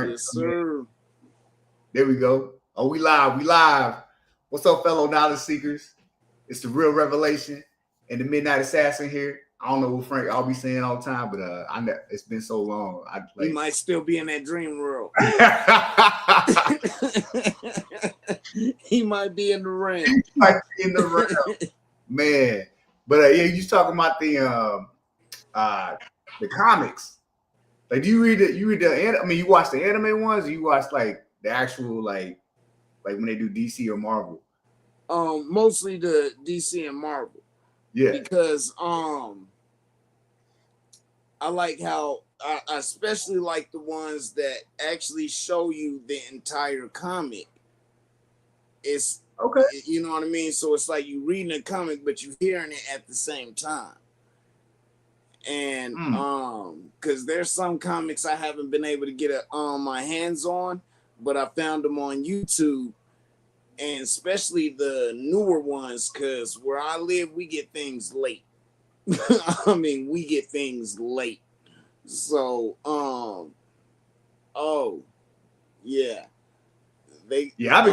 Frank. Yes, sir. There we go. Oh, we live. We live. What's up, fellow knowledge seekers? It's the real revelation and the Midnight Assassin here. I don't know what Frank I'll be saying all the time, but I know it's been so long. He might still be in that dream world. He might be in the realm. He might be in the realm, man. But yeah, you talking about the comics? Like, do you read the? I mean, you watch the anime ones, or you watch like the actual like when they do DC or Marvel? Mostly the DC and Marvel. Yeah, because I like how I especially like the ones that actually show you the entire comic. It's okay. You know what I mean? So it's like you reading a comic, but you hearing it at the same time. And because there's some comics I haven't been able to get my hands on, but I found them on YouTube, and especially the newer ones, because where I live, we get things late. I mean, we get things late. So, oh, yeah, I've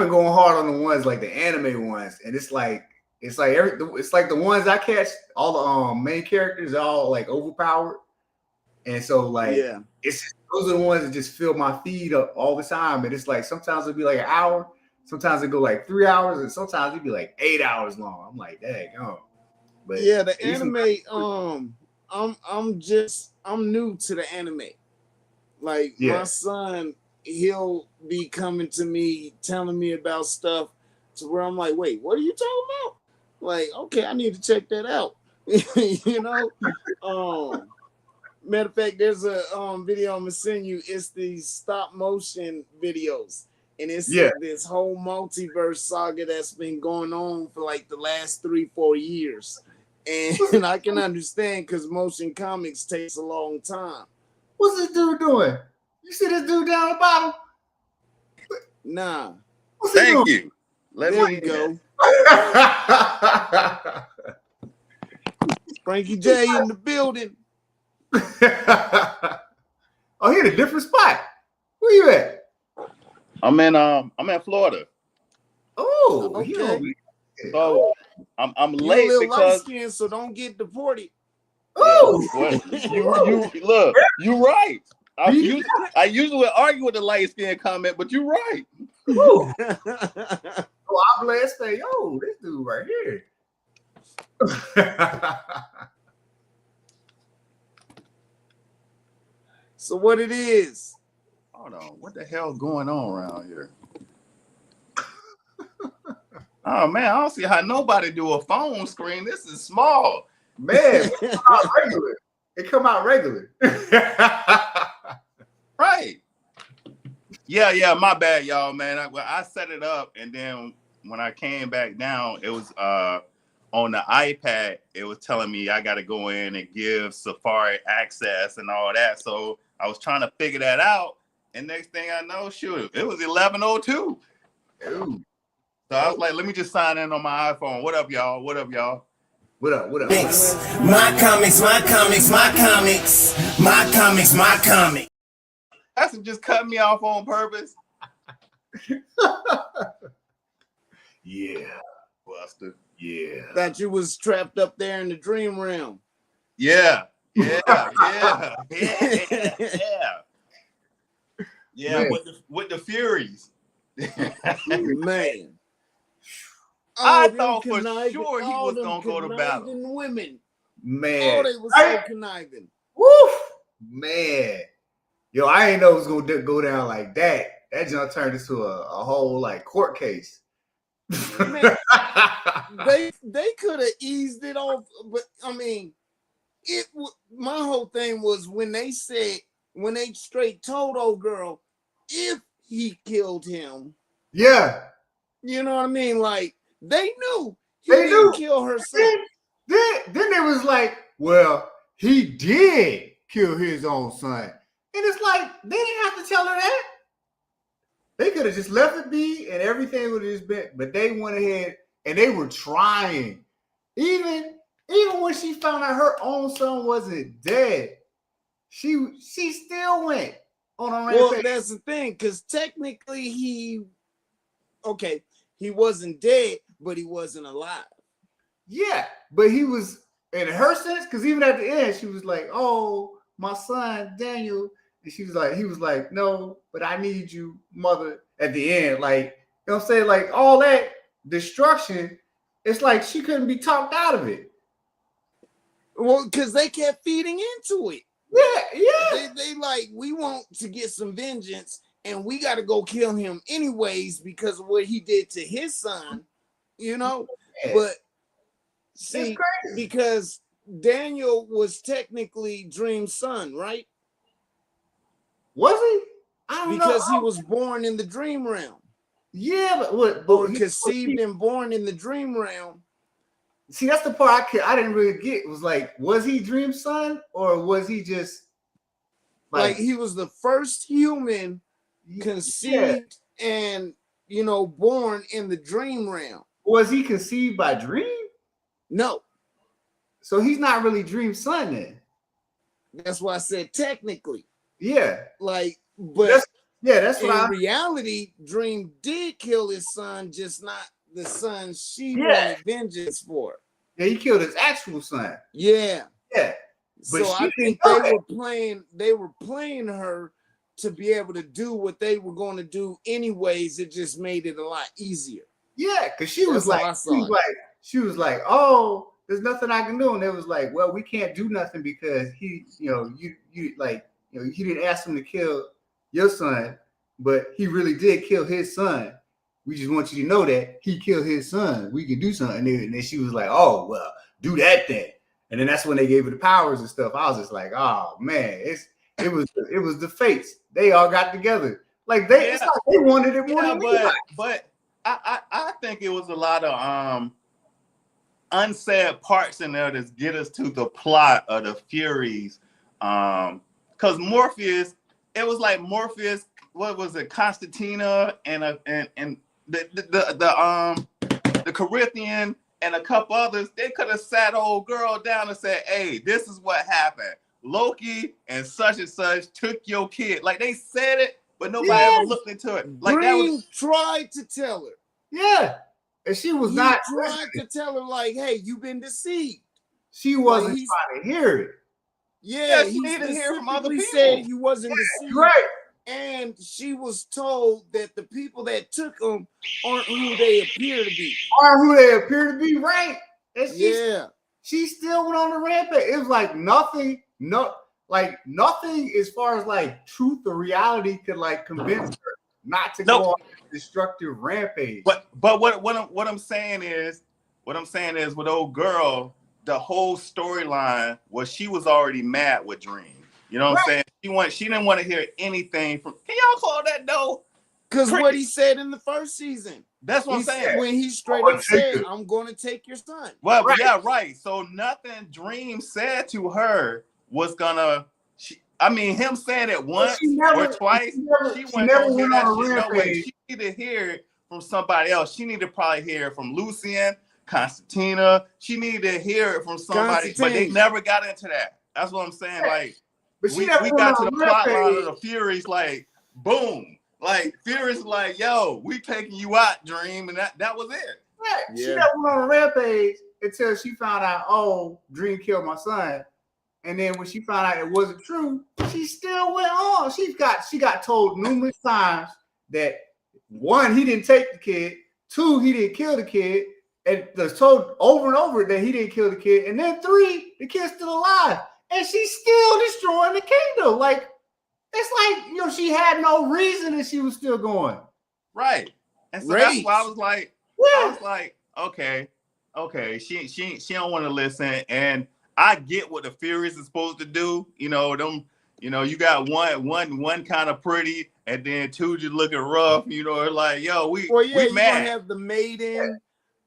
been going hard on the ones like the anime ones, and it's like the ones I catch. All the main characters are all like overpowered, and so like those are the ones that just fill my feed up all the time. And it's like sometimes it'll be like an hour, sometimes it go like 3 hours, and sometimes it'd be like 8 hours long. I'm like, dang, But yeah, the anime. I'm new to the anime. Like my son, he'll be coming to me telling me about stuff to where I'm like, wait, what are you talking about? Like, okay, I need to check that out. You know? Matter of fact, there's a video I'm gonna send you. It's these stop motion videos. And it's this whole multiverse saga that's been going on for like the last 3-4 years. And I can understand because motion comics takes a long time. What's this dude doing? You see this dude down the bottom? Nah. Thank you. There you go. Frankie J in the building. Oh, he in a different spot. Where you at? I'm in Florida. Oh, okay. So I'm late because light-skinned, so don't get deported. Oh, you look, you're right. I usually argue with the light skin comment, but you're right. Oh, I'm blessed. Say, yo, this dude right here. So what it is? Hold on, what the hell going on around here? Oh man, I don't see how nobody do a phone screen. This is small, man. It come out regular. Right. Yeah. My bad, y'all, man. I set it up, and then when I came back down, it was on the iPad. It was telling me I got to go in and give Safari access and all that. So I was trying to figure that out, and next thing I know, shoot, it was 11:02. Ooh. So I was like, let me just sign in on my iPhone. What up, y'all? What up, y'all? What up? My comics. That's just cut me off on purpose. Yeah, Buster. Yeah. That you was trapped up there in the dream realm. Yeah. Yeah. With the Furies. Man. I thought for sure he was gonna go to battle. Women. Man. Oh, they was so conniving. Woo! Man. Yo, I ain't know it was gonna go down like that. That just turned into a whole like court case. Man, they could have eased it off, but I mean, my whole thing was when they straight told old girl if he killed him. Yeah. You know what I mean? Like they knew he didn't kill her son. Then it was like, well, he did kill his own son. And it's like, they didn't have to tell her that. They could have just left it be and everything would have just been, but they went ahead and they were trying. Even when she found out her own son wasn't dead, she still went on a Well, rampage. that's the thing, because technically he wasn't dead, but he wasn't alive. Yeah, but he was in her sense, because even at the end, she was like, "Oh, my son Daniel," and he was like, "No, but I need you, mother." At the end, like, you know what I'm saying, like all that destruction, it's like she couldn't be talked out of it. Well, because they kept feeding into it. Yeah. They like, we want to get some vengeance, and we got to go kill him anyways because of what he did to his son, you know. Yeah. But see, because Daniel was technically Dream's son, right? Was he? I don't know. Because he was born in the dream realm. Yeah, but what? Or conceived and born in the dream realm. See, that's the part I didn't really get. It was like, was he Dream's son, or was he just like he was the first human conceived and, you know, born in the dream realm? Was he conceived by Dream? No. So he's not really Dream's son then. That's why I said technically. Yeah. Like, but that's what in reality, Dream did kill his son, just not the son she wanted vengeance for. Yeah, he killed his actual son. Yeah. Yeah. But so I think they were playing her to be able to do what they were going to do anyways. It just made it a lot easier. Yeah, because she was like, "Oh, there's nothing I can do," and it was like, "Well, we can't do nothing because he, you didn't ask him to kill your son, but he really did kill his son. We just want you to know that he killed his son. We can do something." And then she was like, "Oh, well, do that then." And then that's when they gave her the powers and stuff. I was just like, "Oh man, it was the fates. They all got together. Like it's like they wanted it more than me." But I think it was a lot of unsaid parts in there to get us to the plot of the Furies. Because Morpheus, it was like Morpheus, what was it, Constantina and the Corinthian and a couple others, they could have sat old girl down and said, "Hey, this is what happened. Loki and such took your kid." Like they said it, but nobody ever looked into it. Like Green tried to tell her. Yeah. And she was not tried to tell her, like, "Hey, you've been deceived." She wasn't trying to hear it. Yeah, he needed to hear from other people. Said he wasn't deceived. Right. And she was told that the people that took them aren't who they appear to be. Right. And she still went on the rampage. It was like nothing as far as like truth or reality could like convince her not to go on a destructive rampage. But what I'm saying is with old girl, the whole storyline was she was already mad with Dream. You know what I'm saying? She didn't want to hear anything from. Can y'all call that though? Because what he said in the first season. That's what I'm saying. When he straight up said, "I'm going to take your son." Well, right. So nothing Dream said to her was gonna. Him saying it once or twice, she never went on a rampage. No way. She needed to hear it from somebody else. She needed to probably hear it from Lucian, Constantina. She needed to hear it from somebody, but they never got into that. That's what I'm saying. Like, we got to the plot line of the Furies, like, boom. Like, Furies like, "Yo, we taking you out, Dream," and that was it. Yeah. She never went on a rampage until she found out, "Oh, Dream killed my son." And then when she found out it wasn't true, she still went on. She got told numerous times that 1, he didn't take the kid, 2, he didn't kill the kid, and was told over and over that he didn't kill the kid, and then 3, the kid's still alive, and she's still destroying the kingdom. Like, it's like, she had no reason and she was still going. Right. And so that's why I was like, okay, she don't want to listen. And I get what the Furies is supposed to do. You you got one kind of pretty, and then 2 just looking rough. Like, yo, we mad. Gonna have the maiden.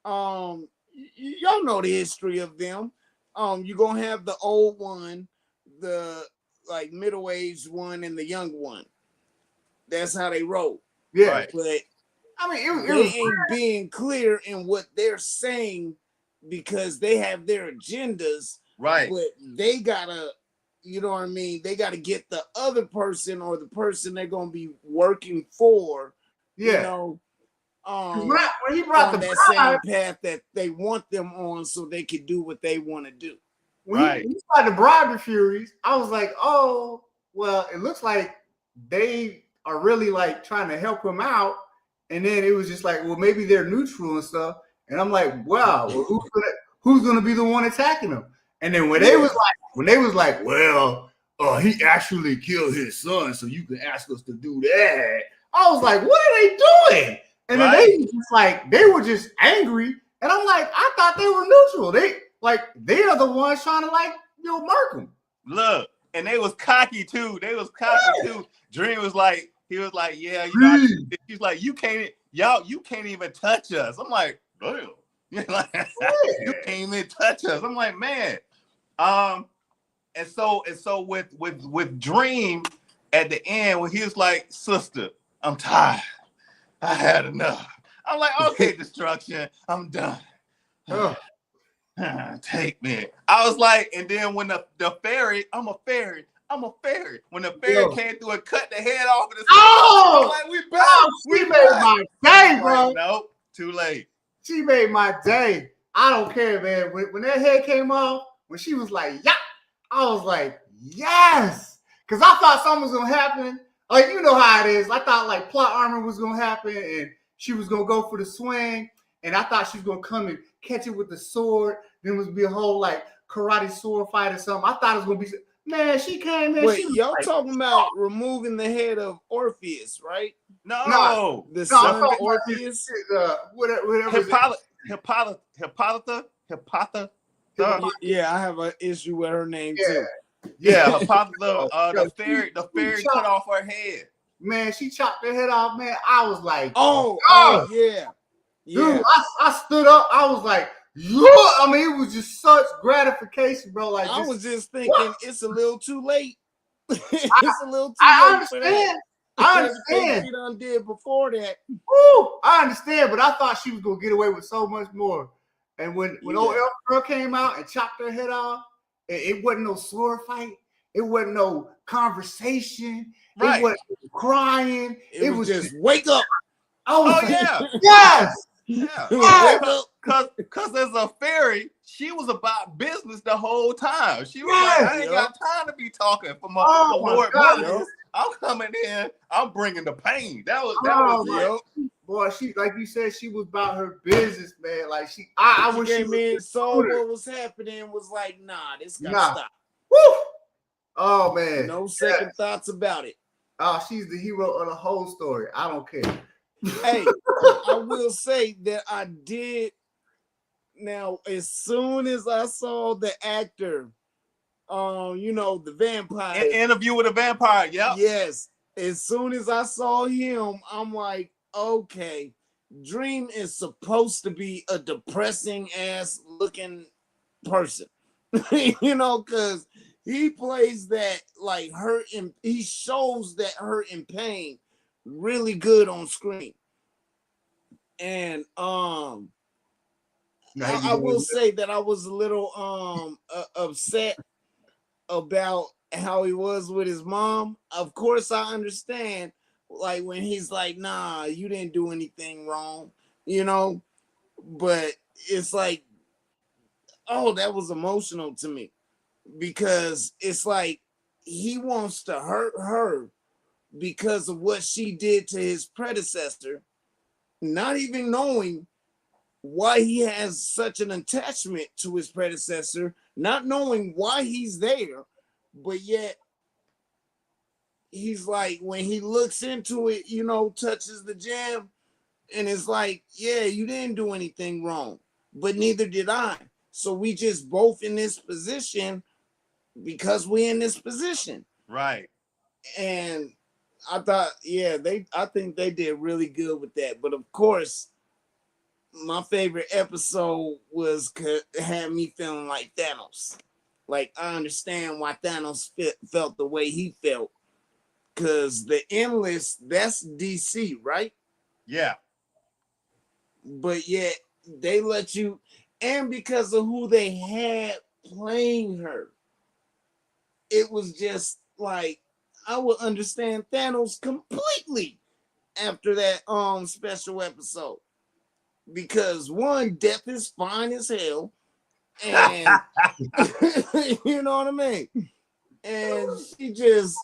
Y'all know the history of them. You're gonna have the old one, the like middle-aged one, and the young one. That's how they roll. Yeah. Right. But they ain't being clear in what they're saying because they have their agendas. Right. But they gotta you know what I mean, they got to get the other person or the person they're gonna be working for, you know, when he brought on the that bribe, same path that they want them on, so they could do what they want to do. When he started to bribe the Furies, I was like, oh, well, it looks like they are really like trying to help him out. And then it was just like, well, maybe they're neutral and stuff. And I'm like, wow, well, who's gonna be the one attacking him? And then when they was like, well, he actually killed his son, so you can ask us to do that. I was like, what are they doing? And then they were just angry. And I'm like, I thought they were neutral. They are the ones trying to mark him. Look, and they was cocky too. Dream was like, he was like, yeah, you know, he's like, you can't even touch us. I'm like, damn. You can't even touch us. I'm like, man. And so with Dream at the end when he was like, sister, I'm tired. I had enough. I'm like, okay, Destruction, I'm done. Take me. I was like, and then when the fairy, I'm a fairy. When the fairy came through and cut the head off of the I'm like, we back. She made my day, bro. Like, nope, too late. She made my day. I don't care, man. When that head came off, when she was like, yeah, I was like, yes. Because I thought something was going to happen. Like, you know how it is. I thought like plot armor was going to happen and she was going to go for the swing. And I thought she was going to come and catch it with the sword. Then it was be a whole like karate sword fight or something. I thought it was going to be, man, she came in. Wait, y'all talking about removing the head of Orpheus, right? No. The son of Orpheus? Hippolyta. Yeah, I have an issue with her name too. Yeah, Hippolyta, the fairy cut off her head. Man, she chopped her head off, man. I was like, yeah. Dude, I stood up. I was like, I mean, it was just such gratification, bro. Like, I was just thinking, it's a little too late. It's a little too late. I understand. I understand. She done did before that. Woo, I understand, but I thought she was gonna get away with so much more. And when old elf girl came out and chopped her head off, it wasn't no sword fight. It wasn't no conversation. Right. It wasn't crying. It was just wake up. Yes. Yeah, because as a fairy, she was about business the whole time. She was like, I ain't got time to be talking for my Lord. I'm coming in. I'm bringing the pain. That was boy. She, like you said, she was about her business, man. Like I wish she came in, saw what was happening, was like, nah, this gotta stop. Woo! Oh man, no second thoughts about it. Oh, she's the hero of the whole story. I don't care. Hey, I will say that I did. Now, as soon as I saw the actor, the vampire interview with a vampire, yes. As soon as I saw him, I'm like, okay, Dream is supposed to be a depressing ass looking person, because he plays that like hurt and he shows that hurt and pain really good on screen. And I will say that I was a little upset about how he was with his mom. Of course, I understand, like when he's like, nah, you didn't do anything wrong, but it's like, oh, that was emotional to me, because it's like he wants to hurt her because of what she did to his predecessor, not even knowing why he has such an attachment to his predecessor, not knowing why he's there, but yet he's like, when he looks into it, touches the gem, and it's like, yeah, you didn't do anything wrong, but neither did I. So we just both in this position because we in this position. Right. And I thought, I think they did really good with that. But of course, my favorite episode had me feeling like Thanos. Like, I understand why Thanos felt the way he felt. Because the Endless, that's DC, right? Yeah. But yet, they let you, and because of who they had playing her, it was just like I would understand Thanos completely after that special episode. Because one, death is fine as hell. And you know what I mean? And it just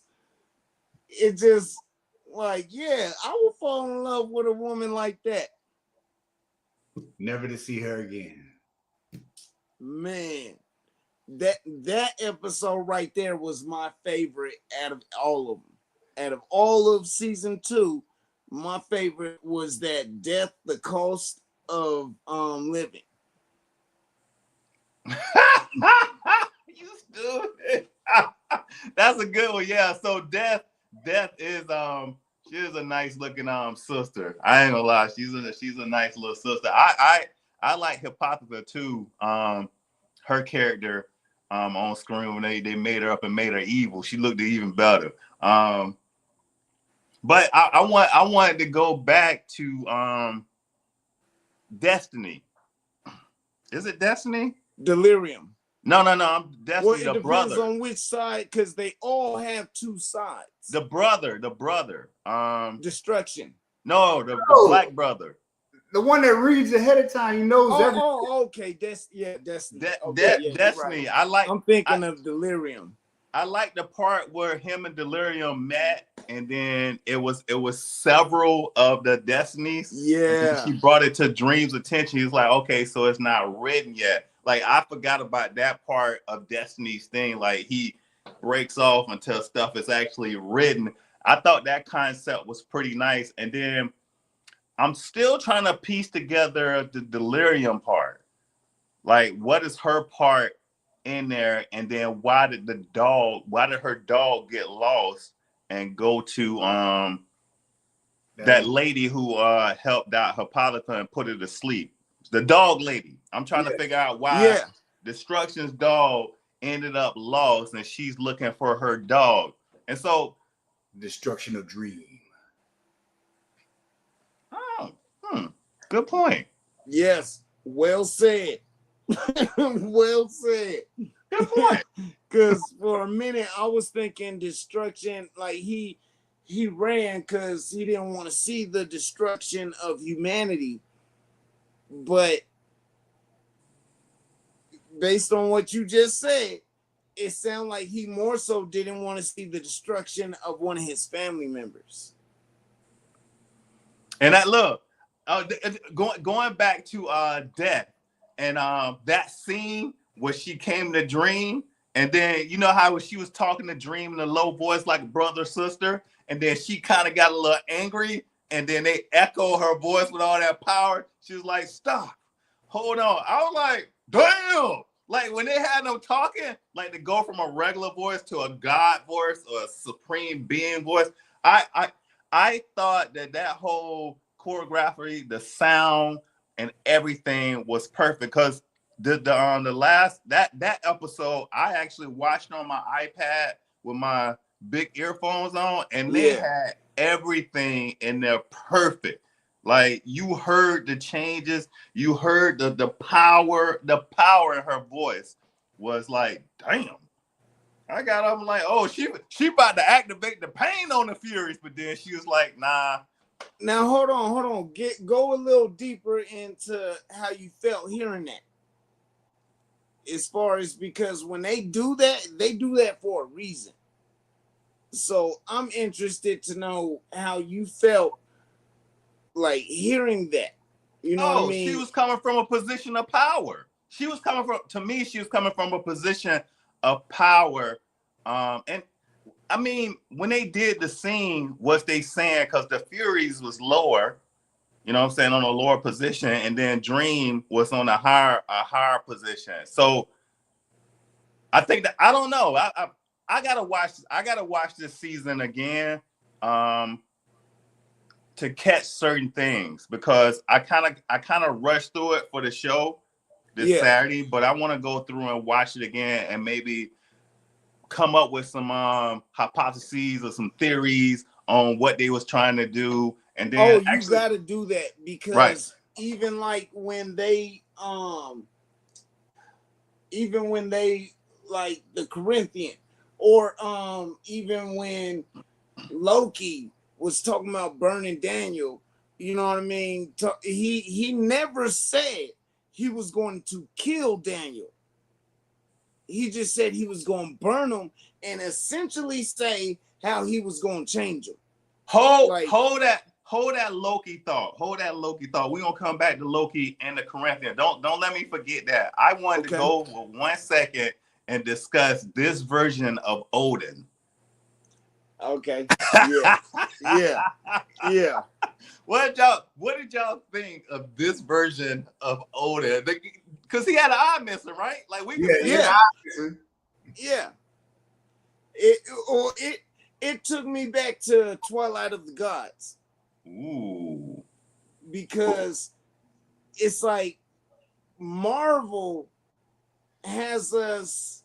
like, yeah, I would fall in love with a woman like that. Never to see her again. Man, that episode right there was my favorite out of all of them. Out of all of season 2, my favorite was that Death, the Cost of Living. You stupid. That's a good one. Yeah. So Death is she is a nice looking sister. I ain't gonna lie, she's a nice little sister. I like Hippolyta too. Her character on screen when they made her up and made her evil, she looked even better. But I wanted to go back to Destiny. Is it Destiny? Delirium. No. I'm Destiny. Well, it the depends brother. on which side, because they all have 2 sides. The brother. Destruction. No, the black brother. The one that reads ahead of time, he knows everything. Oh, okay. Destiny. Destiny. Right. I'm thinking of Delirium. I like the part where him and Delirium met, and then it was several of the Destinies. Yeah. She brought it to Dream's attention. He's like, okay, so it's not written yet. Like, I forgot about that part of Destiny's thing. Like, he breaks off until stuff is actually written. I thought that concept was pretty nice. And then I'm still trying to piece together the Delirium part. Like, what is her part in there? And then why did her dog get lost and go to that lady who helped out Hippolyta and put her to sleep? The dog lady. I'm trying to figure out why Destruction's dog ended up lost and she's looking for her dog. And so Destruction of Dream. Oh, good point. Yes, well said. Well said. Good point. Because for a minute I was thinking Destruction, like he ran because he didn't want to see the destruction of humanity. But based on what you just said, it sounded like he more so didn't want to see the destruction of one of his family members. And that look, going back to Death and that scene where she came to Dream, and then you know how she was talking to Dream in a low voice like brother, sister, and then she kind of got a little angry, and then they echo her voice with all that power. She was like, stop, hold on. I was like, damn. Like when they had no talking, like to go from a regular voice to a God voice or a supreme being voice. I thought that whole choreography, the sound and everything was perfect, because the last that episode I actually watched on my iPad with my big earphones on, and they had everything in there perfect. Like you heard the changes, you heard the power in her voice was like, damn. I got up, I'm like, oh, she about to activate the pain on the Furies, but then she was like, nah. Now hold on. Go a little deeper into how you felt hearing that. As far as, because when they do that for a reason. So I'm interested to know how you felt like hearing that. You know what I mean? She was coming from a position of power. She was coming from a position of power. And I mean, when they did the scene, was they saying, because the Furies was lower, you know what I'm saying, on a lower position, and then Dream was on a higher position. So I think that, I don't know. I gotta watch this season again to catch certain things, because I kind of rushed through it for the show this Saturday, but I want to go through and watch it again and maybe come up with some hypotheses or some theories on what they was trying to do. And then you got to do that, because even like when they like the Corinthian, Or even when Loki was talking about burning Daniel, you know what I mean? He never said he was going to kill Daniel. He just said he was going to burn him and essentially say how he was going to change him. Hold that Loki thought. Hold that Loki thought. We're gonna come back to Loki and the Corinthians. Don't let me forget that. I wanted to go for 1 second and discuss this version of Odin. Okay. Yeah. What did y'all think of this version of Odin? Because he had an eye missing, right? Like Yeah. It took me back to Twilight of the Gods. Ooh. Because it's like Marvel has us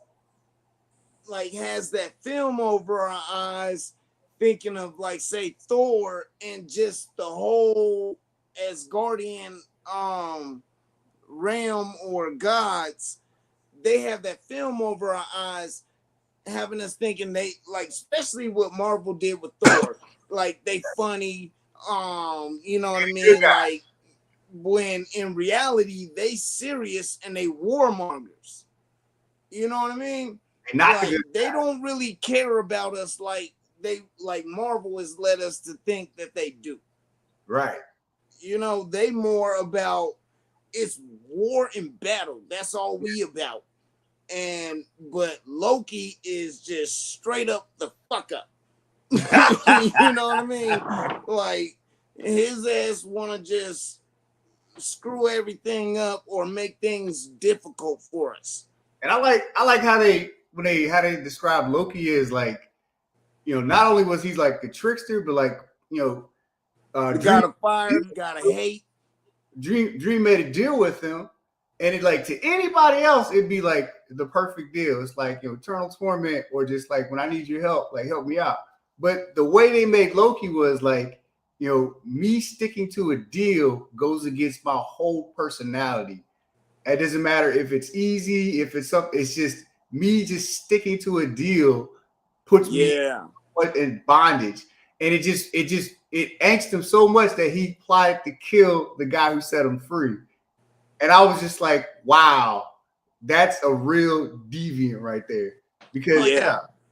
has that film over our eyes, thinking of like say Thor and just the whole Asgardian realm or gods. They have that film over our eyes, having us thinking they like, especially what Marvel did with Thor, like they funny, you know what I mean? Like when in reality they serious and they warmongers. You know what I mean? They don't really care about us like Marvel has led us to think that they do. Right. You know, they more about it's war and battle. That's all we about. But Loki is just straight up the fuck up. You know what I mean? Like his ass want to just screw everything up or make things difficult for us. And I like how they describe Loki as like, you know, not only was he like a trickster, but like, you know, you gotta fire, you gotta hate. Dream made a deal with him, and it like to anybody else, it'd be like the perfect deal. It's like, you know, eternal torment, or just like when I need your help, like help me out. But the way they made Loki was like, you know, me sticking to a deal goes against my whole personality. It doesn't matter if it's easy, if it's something. It's just me just sticking to a deal puts me in bondage, and it angst him so much that he plotted to kill the guy who set him free. And I was just like, wow, that's a real deviant right there. Because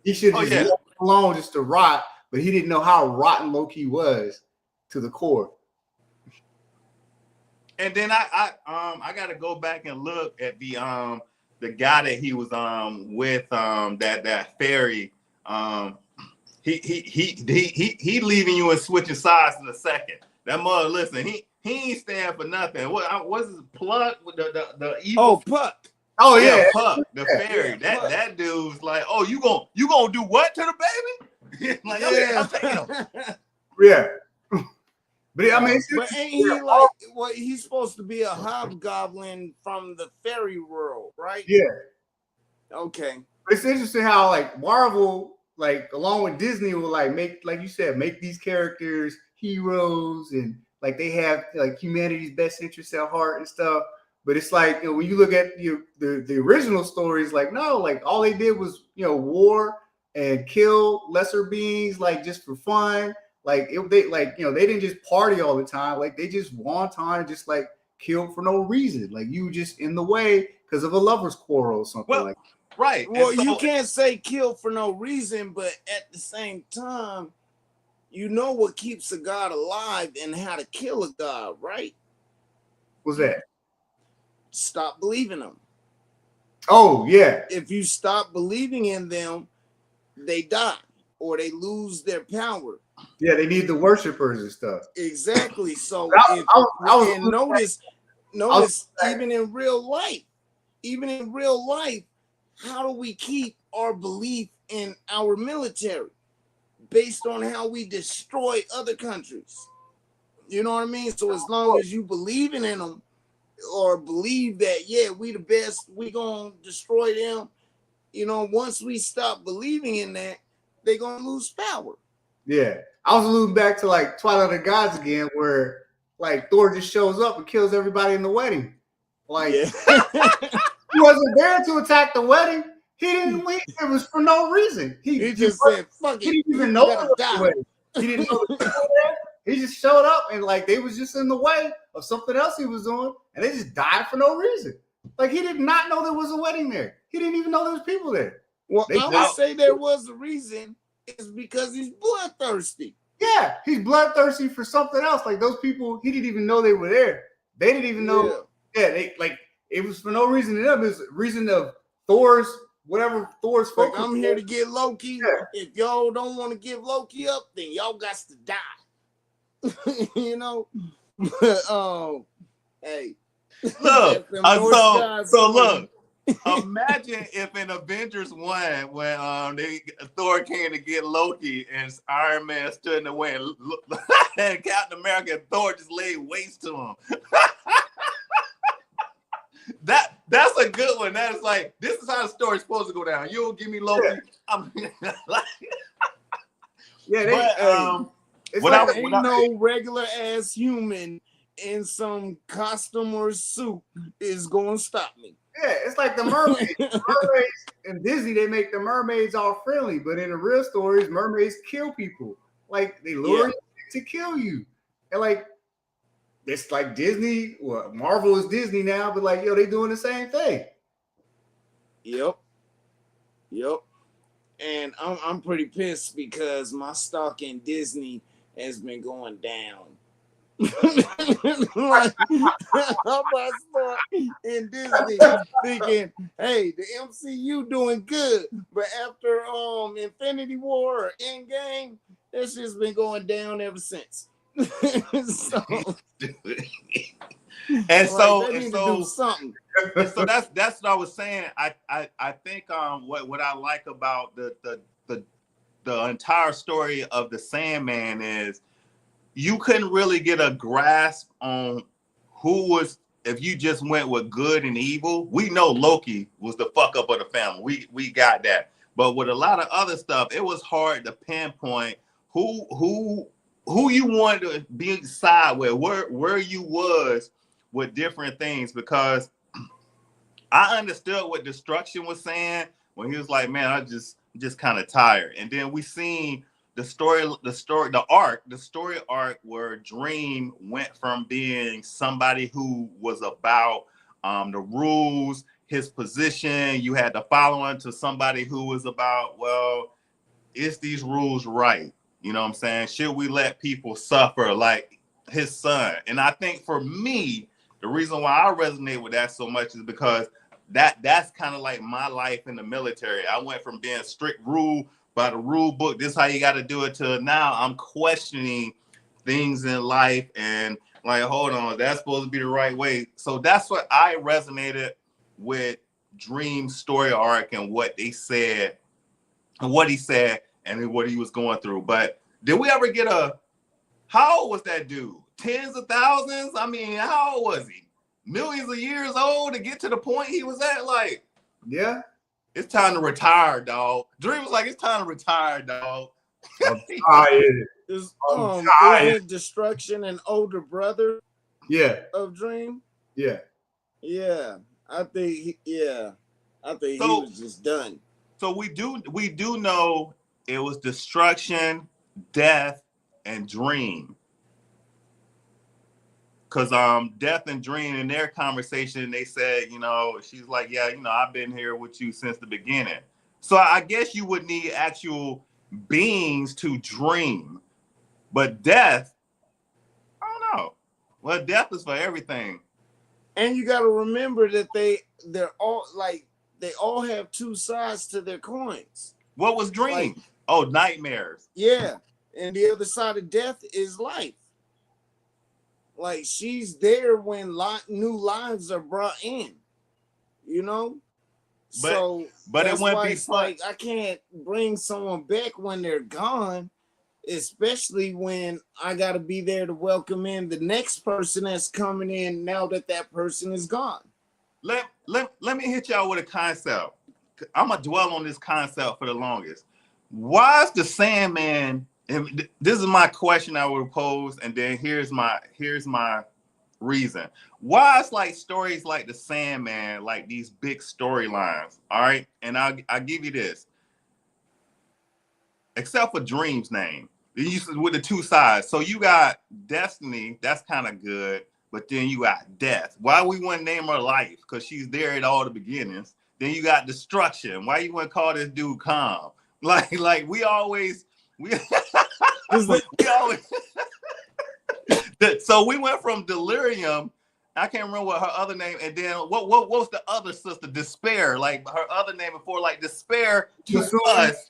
he should just left alone just to rot, but he didn't know how rotten Loki was to the core. And then I got to go back and look at the guy that he was with that fairy. He leaving you and switching sides in a second. That mother, listen, he ain't stand for nothing. What's his Pluck with the evil? Oh, Puck. Oh yeah, Puck, the fairy. That dude's like, oh, you gonna do what to the baby? Like, I'm taking him. Yeah. But I mean, but ain't he like what? He's supposed to be a hobgoblin from the fairy world, right? Yeah. Okay. It's interesting how like Marvel, like along with Disney, will like make, like you said, make these characters heroes, and like they have like humanity's best interests at heart and stuff. But it's like, you know, when you look at the original stories, like no, like all they did was, you know, war and kill lesser beings, like just for fun. Like they like, you know, they didn't just party all the time. Like they just one time just like killed for no reason. Like you just in the way because of a lover's quarrel or something like that. Right. Well, you can't say kill for no reason, but at the same time, you know what keeps a god alive and how to kill a god, right? What's that? Stop believing them. Oh, yeah. If you stop believing in them, they die or they lose their power. Yeah, they need the worshipers and stuff. Exactly. So notice even in real life, how do we keep our belief in our military based on how we destroy other countries? You know what I mean? So as long as you believe in them or believe that, we the best, we gonna destroy them, you know, once we stop believing in that, they're gonna lose power. Yeah. I was alluding back to like Twilight of the Gods again, where like Thor just shows up and kills everybody in the wedding. Like he wasn't there to attack the wedding. He didn't wait. It was for no reason. He just said, "Fuck it." He didn't even know it was the way. He didn't know the people there. He just showed up and like they was just in the way of something else he was doing, and they just died for no reason. Like he did not know there was a wedding there. He didn't even know there was people there. Well, I would say there was a reason. It's because he's bloodthirsty. Yeah, he's bloodthirsty for something else. Like those people, he didn't even know they were there. They didn't even know. Yeah, they like it was for no reason to them. It's a reason of Thor's whatever Thor's focus. Like, I'm here to get Loki. Yeah. If y'all don't want to give Loki up, then y'all got to die. You know. But hey, look. So look. Imagine if in Avengers 1 when Thor came to get Loki and Iron Man stood in the way and Captain America and Thor just laid waste to him. That's a good one. That is like, this is how the story's supposed to go down. You don't give me Loki. Yeah. Ain't no regular ass human in some costume or suit is going to stop me. Yeah, it's like the mermaids. Mermaids in Disney, they make the mermaids all friendly, but in the real stories, mermaids kill people. Like they lure you to kill you, and like it's like Disney. Well, Marvel is Disney now, but like they doing the same thing. Yep. And I'm pretty pissed because my stock in Disney has been going down. Like, I'm about to start in Disney thinking, hey, the MCU doing good, but after Infinity War or Endgame, that shit's been going down ever since. So something. So that's what I was saying. I think what I like about the entire story of the Sandman is you couldn't really get a grasp on who was, if you just went with good and evil. We know Loki was the fuck up of the family. We got that. But with a lot of other stuff, it was hard to pinpoint who you wanted to be side with, where you was with different things, because I understood what Destruction was saying when he was like, man, I just kind of tired. And then we seen the story arc where Dream went from being somebody who was about the rules, his position, you had to follow him, to somebody who was about, well, is these rules right? You know what I'm saying? Should we let people suffer like his son? And I think for me, the reason why I resonate with that so much is because that's kind of like my life in the military. I went from being strict rule by the rule book, this is how you got to do it, to now I'm questioning things in life and like, hold on, that's supposed to be the right way. So that's what I resonated with Dream's story arc and what they said and what he said and what he was going through. But did we ever get how old was that dude? Tens of thousands? I mean, how old was he? Millions of years old to get to the point he was at? Like, yeah. It's time to retire, dog. Dream was like, it's time to retire, dog. I'm tired. Isn't Destruction an older brother? Yeah. Of Dream? Yeah. Yeah. I think he was just done. So we do know it was Destruction, Death, and Dream. Because Death and Dream, in their conversation, they said, she's like, yeah, I've been here with you since the beginning. So I guess you would need actual beings to dream. But Death, I don't know. Well, Death is for everything. And you got to remember that they all have two sides to their coins. What was Dream? Nightmares. Yeah. And the other side of Death is life. Like, she's there when new lives are brought in, But it wouldn't be fun. Like, I can't bring someone back when they're gone, especially when I got to be there to welcome in the next person that's coming in now that person is gone. Let me hit y'all with a concept. I'm gonna dwell on this concept for the longest. Why is the Sandman? And this is my question I would pose, and then here's my reason. Why it's like stories like the Sandman, like these big storylines. All right, and I'll give you this. Except for Dream's name, with the two sides. So you got Destiny, that's kind of good, but then you got Death. Why we wouldn't name her Life? Because she's there at all the beginnings. Then you got Destruction. Why you wouldn't call this dude Calm? Like we always. So we went from Delirium. I can't remember what her other name, and then what was the other sister? Despair. Like her other name before, like Despair to us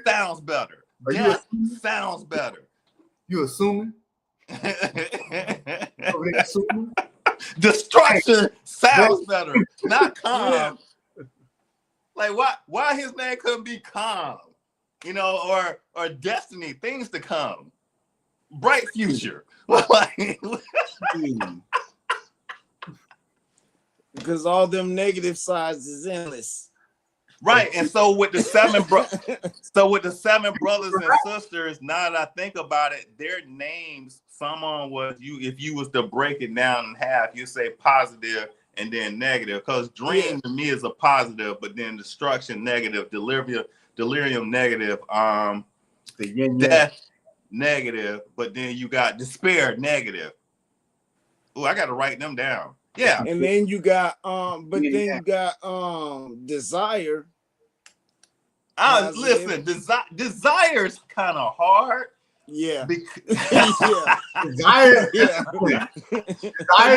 sounds better. Death sounds better. You assuming? Destruction sounds better, not Calm. Yeah. Like why his name couldn't be Calm? You know, or Destiny, things to come, bright future. Because all them negative sides is endless, right? And so with the seven brothers and sisters, now that I think about it, their names, someone was if you was to break it down in half, you say positive and then negative. Because Dream to me is a positive, but then Destruction negative, Delirium negative, Death negative, but then you got Despair negative. Oh, I gotta write them down. Yeah. And then you got you got Desire. Listen, Desire's kind of hard. Yeah. Desire. Yeah.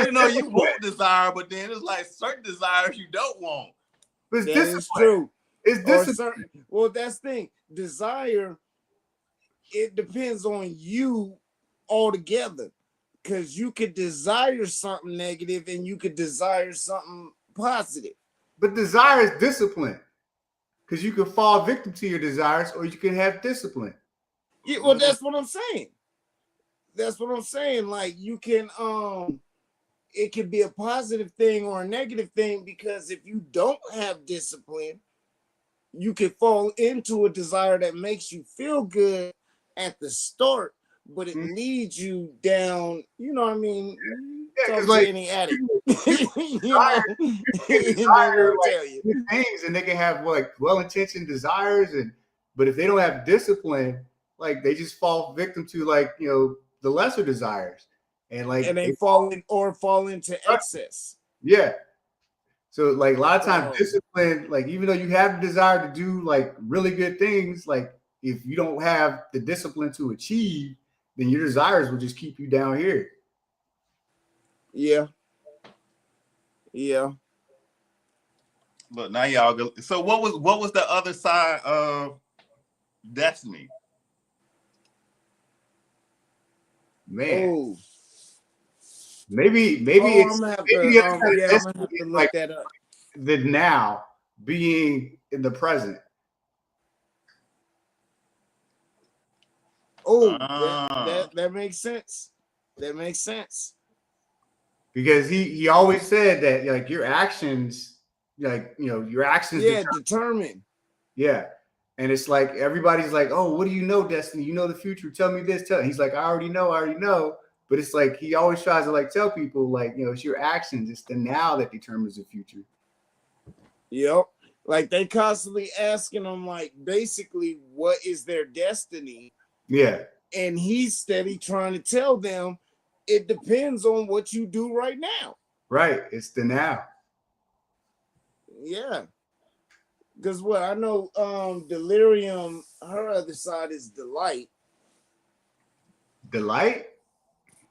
You know you want desire, but then it's like certain desires you don't want. That is true. It's discipline. Well, that's the thing. Desire, it depends on you altogether. Because you could desire something negative and you could desire something positive. But desire is discipline. Because you can fall victim to your desires or you can have discipline. Yeah, well, that's what I'm saying. That's what I'm saying. Like you can it can be a positive thing or a negative thing, because if you don't have discipline, you can fall into a desire that makes you feel good at the start, but it leads you down, you know what I mean? Yeah, it's like any addict. desire like things, and they can have like well-intentioned desires, but if they don't have discipline, like they just fall victim to the lesser desires, and they fall into excess. Yeah. So like a lot of times discipline, like even though you have the desire to do like really good things, like if you don't have the discipline to achieve, then your desires will just keep you down here. Yeah. Yeah. Look, now y'all go. So what was the other side of Destiny? Man. Oh. Maybe I'm gonna have to look that up. The now being in the present. Oh, that makes sense. That makes sense. Because he always said that like your actions, your actions determine. Yeah. And it's like everybody's like, oh, what do you know, Destiny? You know the future. Tell me this. He's like, I already know. But it's like he always tries to like tell people like, it's your actions, it's the now that determines the future. Yep. Like they constantly asking them like basically what is their destiny? Yeah. And he's steady trying to tell them it depends on what you do right now. Right. It's the now. Yeah. Because what I know, Delirium, her other side is Delight. Delight?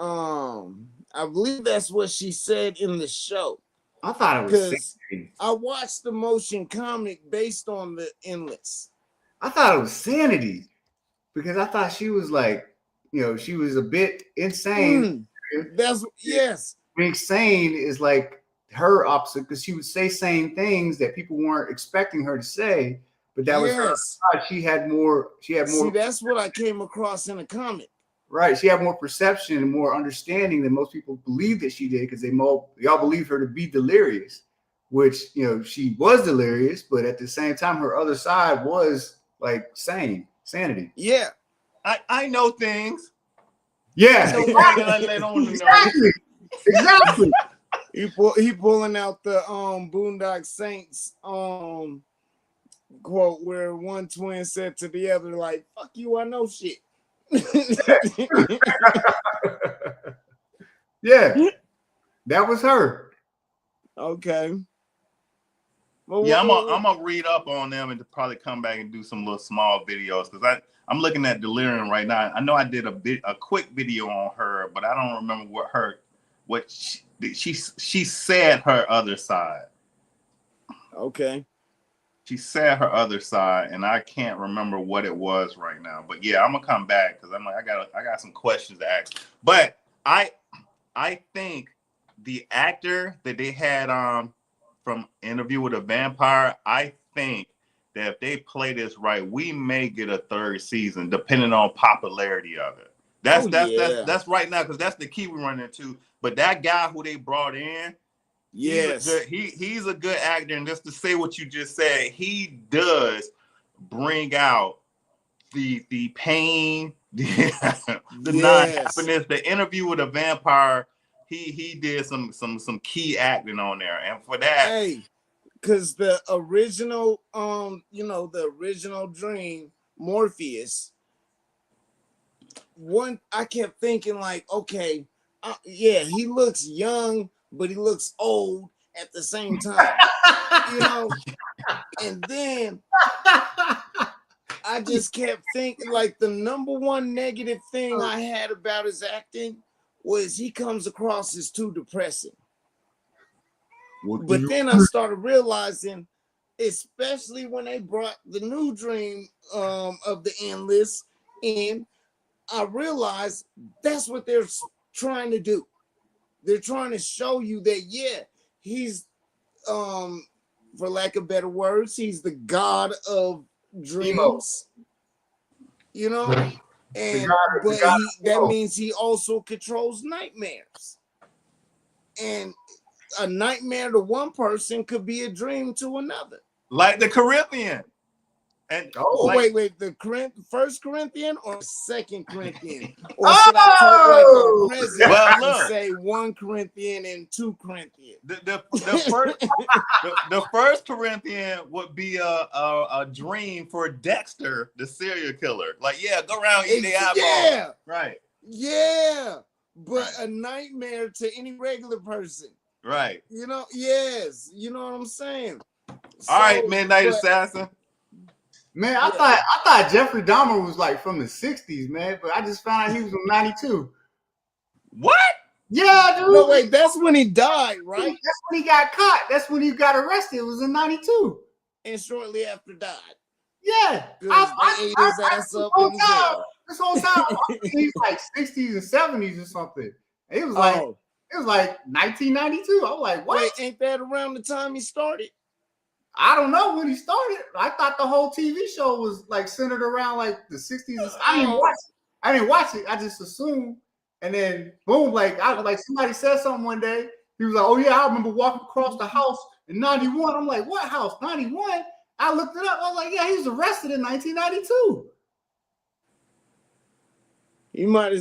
I believe that's what she said in the show. I thought it was sanity. I watched the motion comic based on the Endless. I thought it was sanity because I thought she was like, she was a bit insane. Yes. Being sane is like her opposite because she would say sane things that people weren't expecting her to say, but that was her side. She had more. See, that's what I came across in a comic. Right. She had more perception and more understanding than most people believe that she did because y'all believe her to be delirious, which, she was delirious, but at the same time, her other side was like sanity. Yeah. I know things. Yeah. Exactly. Exactly. He pulling out the Boondock Saints quote where one twin said to the other, like, "Fuck you, I know shit." Yeah, that was her. Okay. Well, Yeah, I'm gonna read up on them and probably come back and do some little small videos because I'm looking at Delirium right now. I know I did a quick video on her, but I don't remember what she said her other side. Okay. She said her other side, and I can't remember what it was right now. But yeah, I'm gonna come back because I'm like I got some questions to ask. But I think the actor that they had from Interview with a Vampire, I think that if they play this right, we may get a third season, depending on popularity of it. That's right now because that's the key we run into. But that guy who they brought in, yes, he's a good actor, and just to say what you just said, he does bring out the pain, the non-happiness. The Interview with a Vampire, he did some key acting on there, and for that, hey, because the original the original Dream, Morpheus, I kept thinking like, okay, yeah, he looks young, but he looks old at the same time, and then I just kept thinking like the number one negative thing I had about his acting was he comes across as too depressing. But then I started realizing, especially when they brought the new Dream of the Endless in, I realized that's what they're trying to do. They're trying to show you that, yeah, he's, for lack of better words, he's the god of dreams, and that means he also controls nightmares. And a nightmare to one person could be a dream to another. Like the Corinthian. And wait, the first Corinthian or second Corinthian? Or should I talk like our president and say 1 Corinthian and 2 Corinthian? The first Corinthian would be a dream for Dexter, the serial killer. Like, yeah, go around eat the eyeball. Yeah. Right. Yeah. But a nightmare to any regular person. Right. Yes. You know what I'm saying? All right, Midnight Assassin. Man, I thought Jeffrey Dahmer was like from the 60s, man, but I just found out he was from 92. What? Yeah, dude. No, wait, that's when he died, right? That's when he got caught. That's when he got arrested. It was in 92. And shortly after died. Yeah. I ate his ass up in jail. This whole time, he's like 60s and 70s or something. It was like 1992. I was like, what? Wait, ain't that around the time he started? I don't know when he started. I thought the whole TV show was like centered around like the 60s. I didn't watch it. I just assumed. And then boom, like somebody said something one day. He was like, "Oh yeah, I remember walking across the house in 91." I'm like, "What house? 91?" I looked it up. I was like, "Yeah, he was arrested in 1992." He might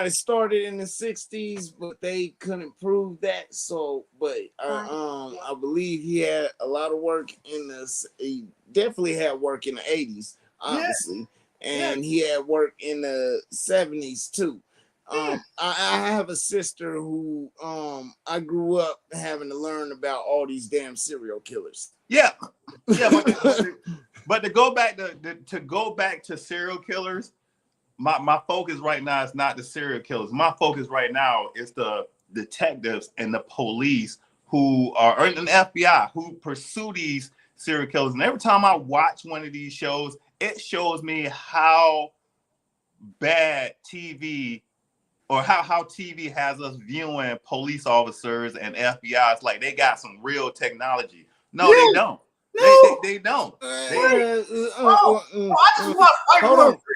have started in the 60s, but they couldn't prove that. So, but I believe he had a lot of work in this. He definitely had work in the 80s, obviously, and he had work in the 70s too. I have a sister who I grew up having to learn about all these damn serial killers. Yeah, but to go back to serial killers. My focus right now is not the serial killers. My focus right now is the detectives and the police who are in the FBI who pursue these serial killers. And every time I watch one of these shows, it shows me how bad TV or how TV has us viewing police officers and FBI. It's like they got some real technology. No, they don't. No. They don't. Hold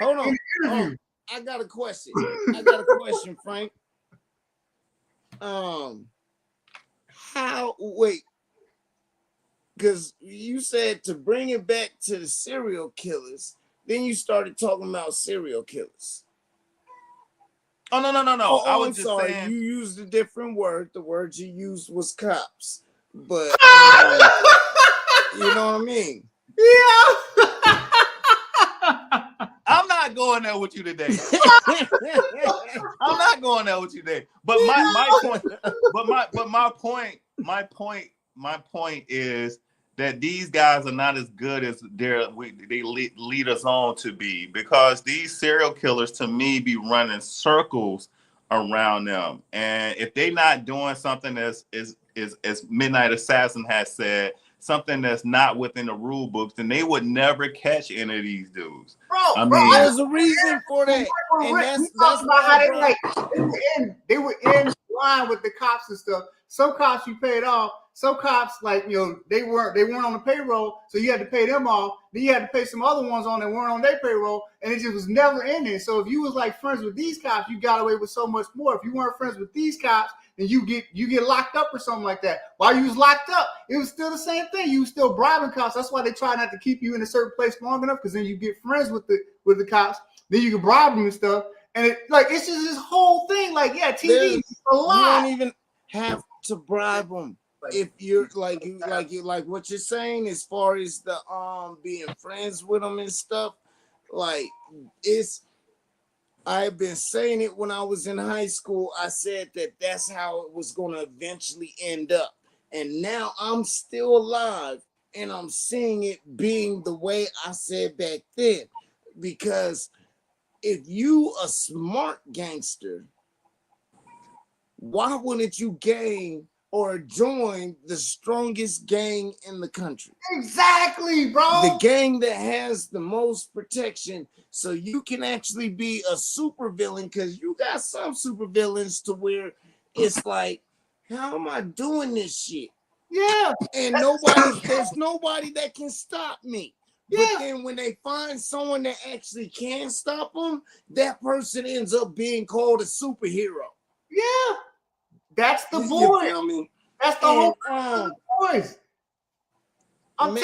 on. I got a question. Frank. Because you said to bring it back to the serial killers, then you started talking about serial killers. Oh no. I was I'm just sorry. saying. You used a different word. The word you used was cops, but you know what I mean. Yeah. I'm not going there with you today. I'm not going there with you today. But my point is that these guys are not as good as they lead us on to be, because these serial killers to me be running circles around them, and if they not doing something as Midnight Assassin has said, something that's not within the rule books, then they would never catch any of these dudes. I mean, there's a reason for that, and that's about how they were in line with the cops and stuff. Some cops you paid off. Some cops, like, you know, they weren't on the payroll, so you had to pay them off. Then you had to pay some other ones on that weren't on their payroll, and it just was never ending. So if you was like friends with these cops, you got away with so much more. If you weren't friends with these cops, then you get locked up or something like that. While you was locked up, it was still the same thing. You was still bribing cops. That's why they try not to keep you in a certain place long enough, because then you get friends with the cops. Then you can bribe them and stuff. And it's just this whole thing. Like, yeah, TV is a lot. You don't even have to bribe them. If you're like what you're saying, as far as the being friends with them and stuff, like, I've been saying it when I was in high school. I said that that's how it was going to eventually end up. And now I'm still alive and I'm seeing it being the way I said back then. Because if you a smart gangster, why wouldn't you gang or join the strongest gang in the country? Exactly, bro. The gang that has the most protection, so you can actually be a super villain, because you got some super villains to where it's like, how am I doing this shit? Yeah. And there's nobody that can stop me. Yeah. But then when they find someone that actually can stop them, that person ends up being called a superhero. Yeah. That's the boy. You feel me? That's the whole boys. I'm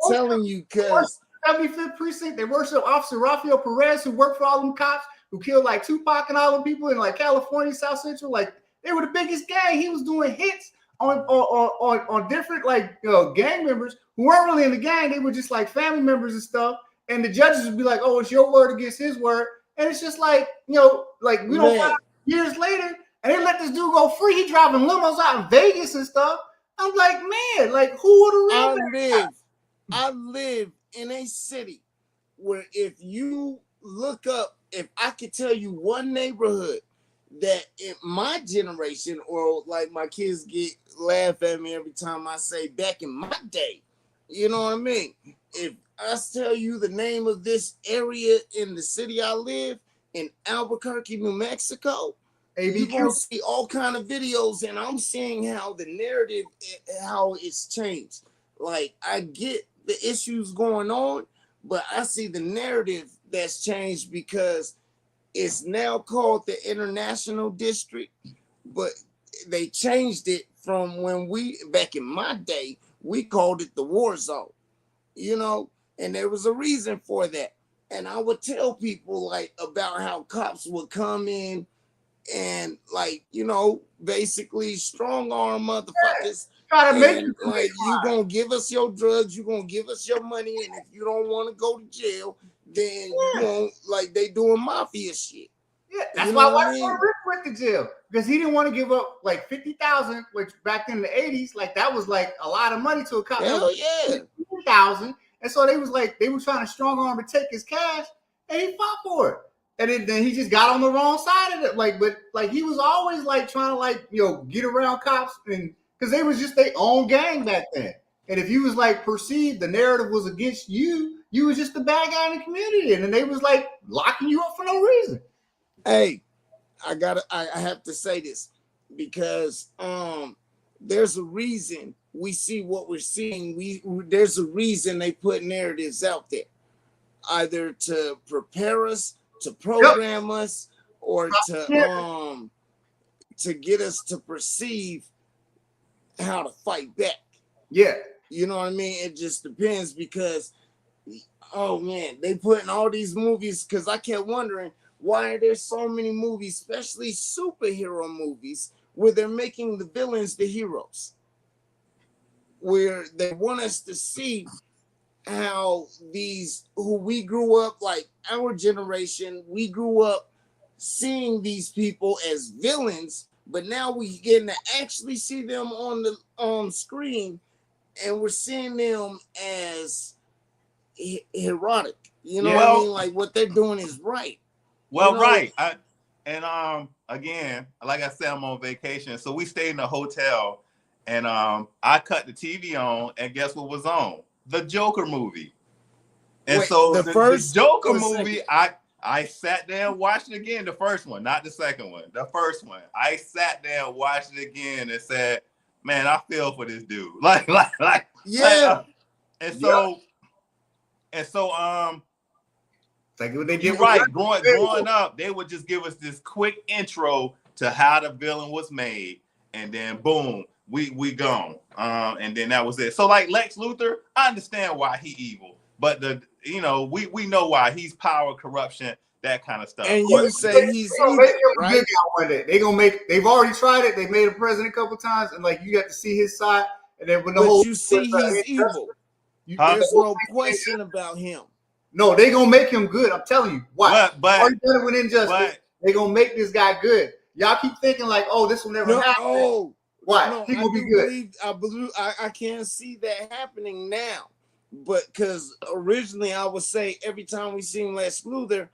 telling you, because 75th precinct, they worship Officer Rafael Perez, who worked for all them cops who killed like Tupac and all them people in like California, South Central. Like, they were the biggest gang. He was doing hits on different, like, you know, gang members who weren't really in the gang. They were just like family members and stuff. And the judges would be like, "Oh, it's your word against his word." And it's just like, you know, like, we don't find years later, and they let this dude go free. He driving limos out in Vegas and stuff. I'm like, man, like, who would have I live in a city where if you look up, if I could tell you one neighborhood that in my generation, or like my kids laugh at me every time I say back in my day, you know what I mean? If I tell you the name of this area in the city I live in, Albuquerque, New Mexico, you're going to see all kind of videos, and I'm seeing how the narrative, how it's changed. Like, I get the issues going on, but I see the narrative that's changed, because it's now called the International District, but they changed it from when back in my day, we called it the War Zone, you know, and there was a reason for that. And I would tell people, like, about how cops would come in and, like, you know, basically strong arm motherfuckers. Try to make you, like, you gonna give us your drugs, you gonna give us your money, and if you don't want to go to jail, then you won't, like, they doing mafia shit. Yeah, that's why Rick went to jail, because he didn't want to give up like 50,000, which back in the 80s, like, that was like a lot of money to a cop. Hell yeah, 50,000, and so they were trying to strong arm to take his cash, and he fought for it. And then he just got on the wrong side of it. Like, but like, he was always like trying to, like, you know, get around cops, and because they was just their own gang back then. And if you was like perceived, the narrative was against you, you was just the bad guy in the community, and then they was like locking you up for no reason. Hey, I have to say this, because there's a reason we see what we're seeing. There's a reason they put narratives out there, either to prepare us, to program us, or to get us to perceive how to fight back. Yeah. You know what I mean? It just depends, because, oh man, they put in all these movies, because I kept wondering, Why are there so many movies, especially superhero movies, where they're making the villains the heroes? Where they want us to see how these, who we grew up, like our generation, we grew up seeing these people as villains, but now we getting to actually see them on the screen, and we're seeing them as heroic. You know what I mean? Like what they're doing is right. Well, right. Again, like I said, I'm on vacation, so we stayed in a hotel, and I cut the TV on, and guess what was on? The Joker movie. And wait, so the Joker movie, I sat there and watched it again. The first one, not the second one. The first one, I sat there and watched it again and said, "Man, I feel for this dude." Like what they did. You're right. Growing up, they would just give us this quick intro to how the villain was made, and then boom, we gone. And then that was it. So like Lex Luthor, I understand why he evil, but we know why. He's power, corruption, that kind of stuff. And you say he's evil, right? They've already tried it. They made a president a couple times, and like you got to see his side, and then when you see he's evil. There's no question about him. No, they gonna make him good. I'm telling you. Why? But already done it with Injustice. They gonna make this guy good. Y'all keep thinking like, oh, this will never happen. Oh, why? No, he gonna be good. I can't see that happening now. But because originally I would say every time we seen Lex Luthor,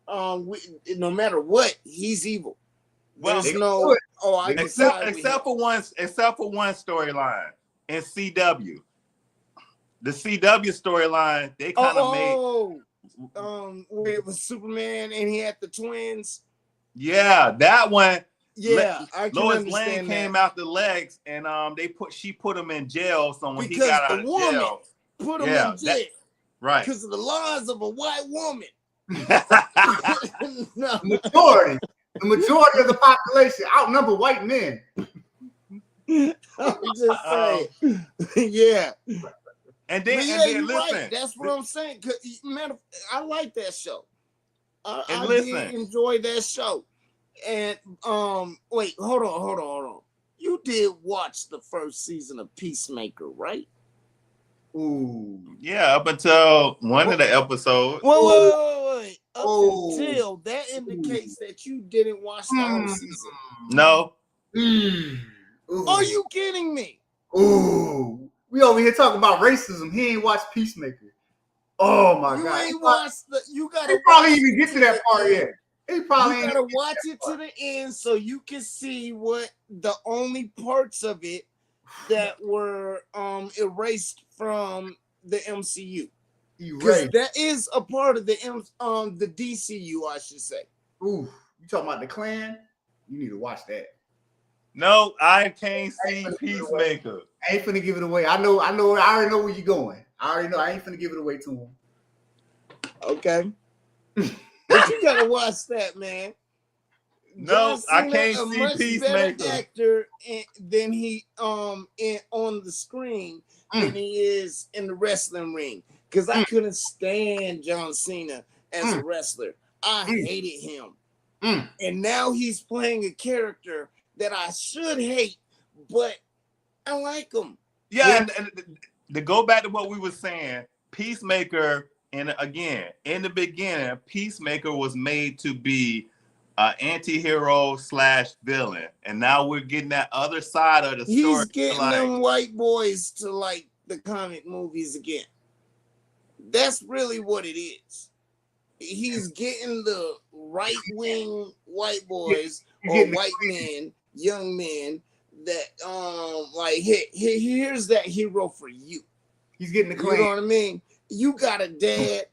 no matter what, he's evil. Well, there's no except for one storyline in CW. The CW storyline, they kind of made where it was Superman and he had the twins. Yeah, that one. Yeah, I can Lois understand Lane came out the legs, and she put him in jail. So when because he got out of jail, put him in jail, right? Because of the laws of a white woman. No. The majority of the population outnumber white men. I'm just saying, yeah. And then listen, right. That's what I'm saying. I like that show. I did enjoy that show. And wait, hold on. You did watch the first season of Peacemaker, right? Ooh. Yeah, up until one of the episodes. Wait. Until that indicates that you didn't watch the whole season. No. Are you kidding me? Ooh. We over here talking about racism. He ain't watched Peacemaker. Oh my God. You ain't watched you gotta he probably even get to that part yet. He probably you gotta watch it to the end so you can see what the only parts of it that were erased from the MCU. Because that is a part of the DCU, I should say. Ooh, you talking about the Klan? You need to watch that. No, I can't see Peacemaker. I ain't finna give it away. I know. I already know where you're going. I already know. I ain't finna give it away to him. Okay. But you gotta watch that, man. No, I can't see Peacemaker. Better actor than he on the screen than he is in the wrestling ring. Because I couldn't stand John Cena as a wrestler. I hated him. And now he's playing a character that I should hate, but I like him. Yeah, and to go back to what we were saying, Peacemaker, and again, in the beginning, Peacemaker was made to be an anti-hero / villain. And now we're getting that other side of the story. He's getting them white boys to like the comic movies again. That's really what it is. He's getting the right-wing white boys or white men, young men that like here's that hero for you. He's getting the claim. You know what I mean? You got a dad.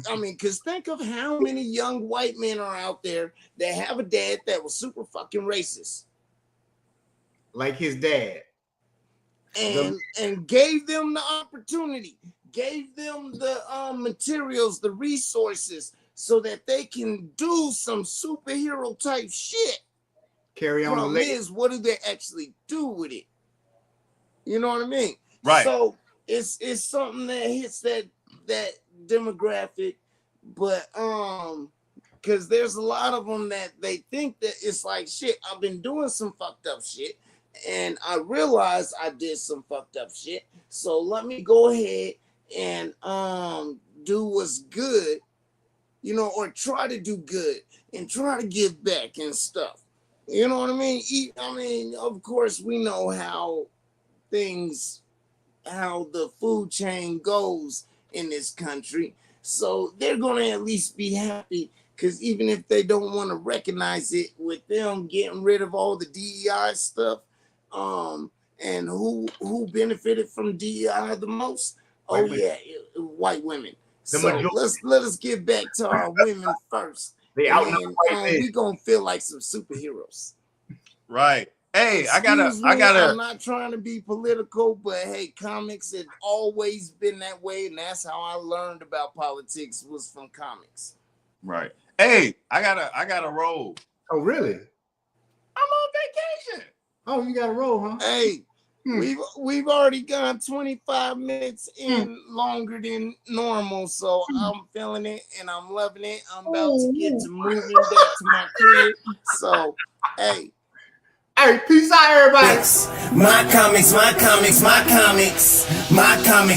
I mean, because think of how many young white men are out there that have a dad that was super fucking racist. Like his dad. And gave them the opportunity, gave them the materials, the resources, so that they can do some superhero type shit. Carry on the legacy. Is what do they actually do with it? You know what I mean? Right. So it's something that hits that demographic, but because there's a lot of them that they think that it's like, shit, I've been doing some fucked up shit, and I realized I did some fucked up shit, so let me go ahead and do what's good, you know, or try to do good and try to give back and stuff. You know what I mean? I mean, of course, we know how the food chain goes in this country. So they're going to at least be happy, because even if they don't want to recognize it, with them getting rid of all the DEI stuff, and who benefited from DEI the most? White women. White women. So let us get back to our women first. We gonna feel like some superheroes. Right. Hey, I gotta. I'm not trying to be political, but hey, comics have always been that way, and that's how I learned about politics, was from comics. Right. Hey, I gotta roll. Oh, really? I'm on vacation. Oh, you got to roll, huh? Hey, we've already gone 25 minutes in longer than normal, so I'm feeling it and I'm loving it. I'm about to get to moving back to my crib. So, hey, peace out, everybody. My comics, my comics, my comics, my comics.